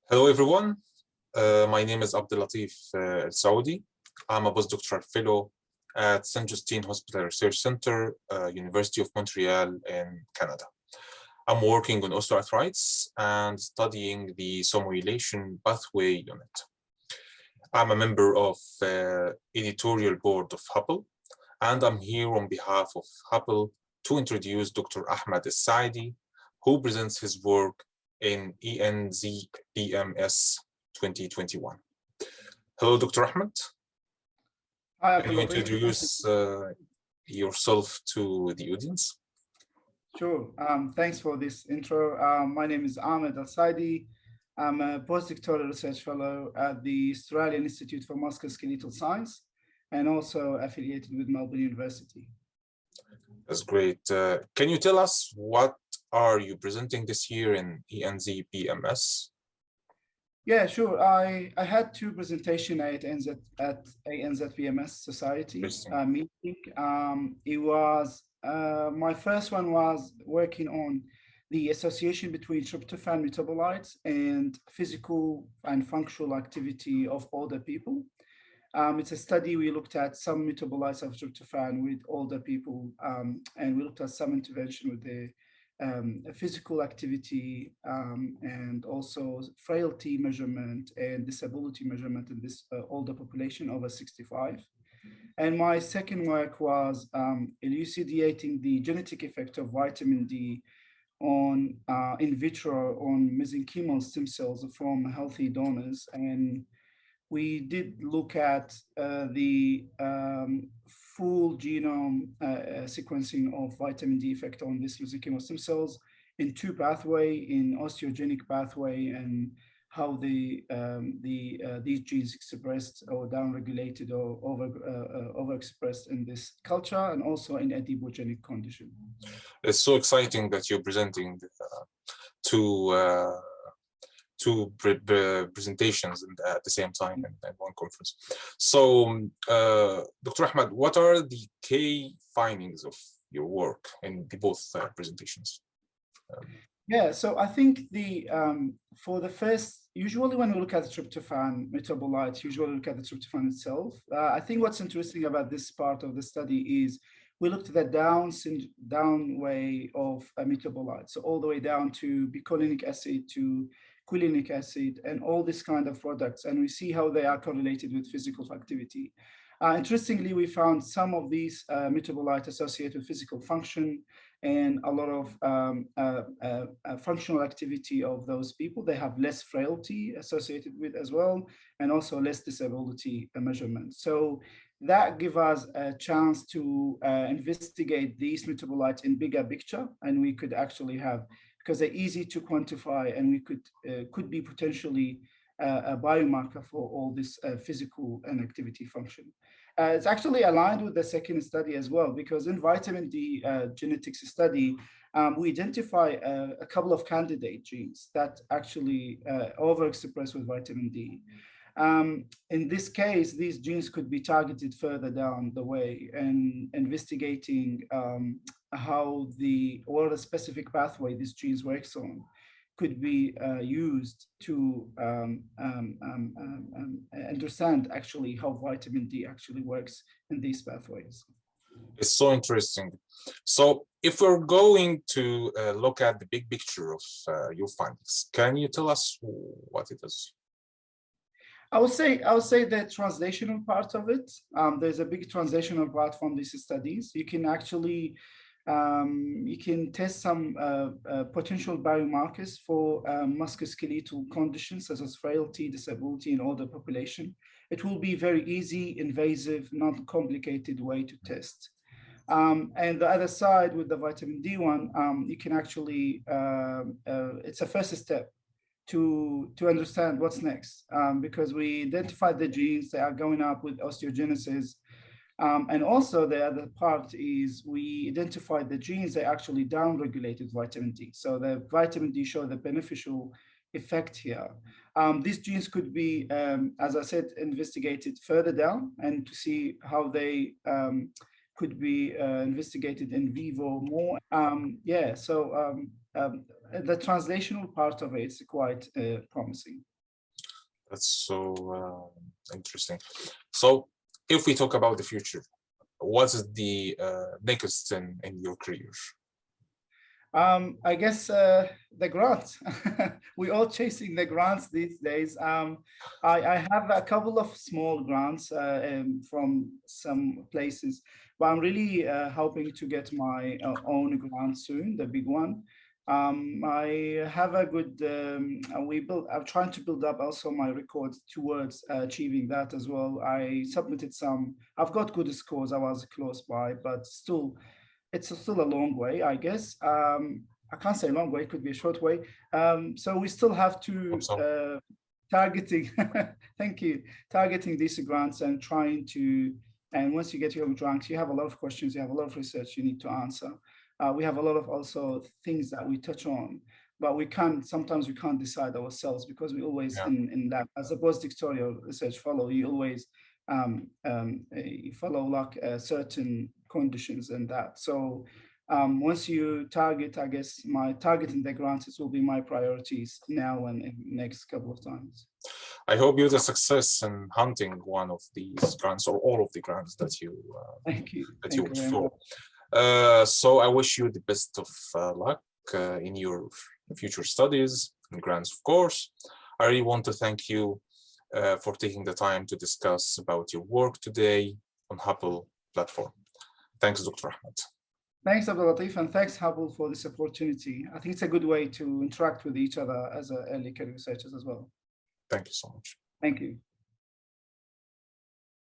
Hello, everyone. My name is Abdellatif Elseoudi. I'm a postdoctoral fellow at St. Justine Hospital Research Center, University of Montreal in Canada. I'm working on osteoarthritis and studying the somnolation pathway unit. I'm a member of editorial board of HubLE, and I'm here on behalf of HubLE to introduce Dr. Ahmed Al Saedi, who presents his work in ENZ-PMS 2021. Hello, Dr. Ahmed. Hi, Can you introduce yourself to the audience? Sure. Thanks for this intro. My name is Ahmed Al Saedi. I'm a postdoctoral research fellow at the Australian Institute for Musculoskeletal Science and also affiliated with Melbourne University. That's great. Can you tell us what are you presenting this year in ENZ-PMS? Yeah, sure. I had two presentations at ANZ-PMS Society meeting. It was my first one was working on the association between tryptophan metabolites and physical and functional activity of older people. It's a study. We looked at some metabolites of tryptophan with older people, and we looked at some intervention with the physical activity and also frailty measurement and disability measurement in this older population over 65. And my second work was elucidating the genetic effect of vitamin D on in vitro on mesenchymal stem cells from healthy donors. And we did look at the full genome sequencing of vitamin D effect on this mesenchymal stem cells in two pathways, in osteogenic pathway and how these genes expressed or downregulated or overexpressed in this culture, and also in adipogenic condition. It's so exciting that you're presenting two presentations at the same time in one conference. So, Dr. Ahmed, what are the key findings of your work in both presentations? Yeah, so I think for the first, usually when we look at the tryptophan metabolites, usually look at the tryptophan itself. I think what's interesting about this part of the study is we looked at the down way of metabolites, so all the way down to bicolinic acid, to quilinic acid, and all this kind of products, and we see how they are correlated with physical activity. Interestingly, we found some of these metabolites associated with physical function and a lot of functional activity of those people. They have less frailty associated with as well, and also less disability measurement. So that gives us a chance to investigate these metabolites in bigger picture, and we could actually have, because they're easy to quantify, and we could be potentially a biomarker for all this physical and activity function. It's actually aligned with the second study as well, because in vitamin D genetics study, we identify a couple of candidate genes that actually overexpress with vitamin D. In this case, these genes could be targeted further down the way and investigating how what a specific pathway these genes works on could be used to understand actually how vitamin D actually works in these pathways. It's so interesting. So if we're going to look at the big picture of your findings, can you tell us what it is? I would say the translational part of it. There's a big translational part from these studies. You can actually you can test some potential biomarkers for musculoskeletal conditions such as frailty, disability in older population. It will be very easy, invasive, not complicated way to test. And the other side with the vitamin D one, you can actually, it's a first step to understand what's next, because we identified the genes that are going up with osteogenesis. And also the other part is we identified the genes that actually downregulated vitamin D. So the vitamin D show the beneficial effect here. These genes could be, as I said, investigated further down and to see how they could be investigated in vivo more. The translational part of it is quite promising. That's so interesting. So if we talk about the future, what is the next in your career? I guess the grants. We're all chasing the grants these days. I have a couple of small grants from some places, but I'm really hoping to get my own grant soon, the big one. I have a good, I'm trying to build up also my records towards achieving that as well. I submitted some, I've got good scores, I was close by, but still, it's still a long way, I guess. I can't say long way, it could be a short way. So we still have to targeting, thank you, targeting these grants and trying to, and once you get your grants, you have a lot of questions, you have a lot of research you need to answer. We have a lot of also things that we touch on, but sometimes we can't decide ourselves because we always in lab, as a postdoctoral research fellow, you always you follow like certain conditions and that. So once you target, I guess my targeting the grants will be my priorities now and in the next couple of times. I hope you the success in hunting one of these grants or all of the grants that you thank you. That thank you you wish very for. much. So I wish you the best of luck in your future studies and grants, of course. I really want to thank you for taking the time to discuss about your work today on HubLE platform. Thanks, Dr. Ahmed. Thanks, Abdellatif, and thanks, HubLE, for this opportunity. I think it's a good way to interact with each other as early career researchers as well. Thank you so much. Thank you.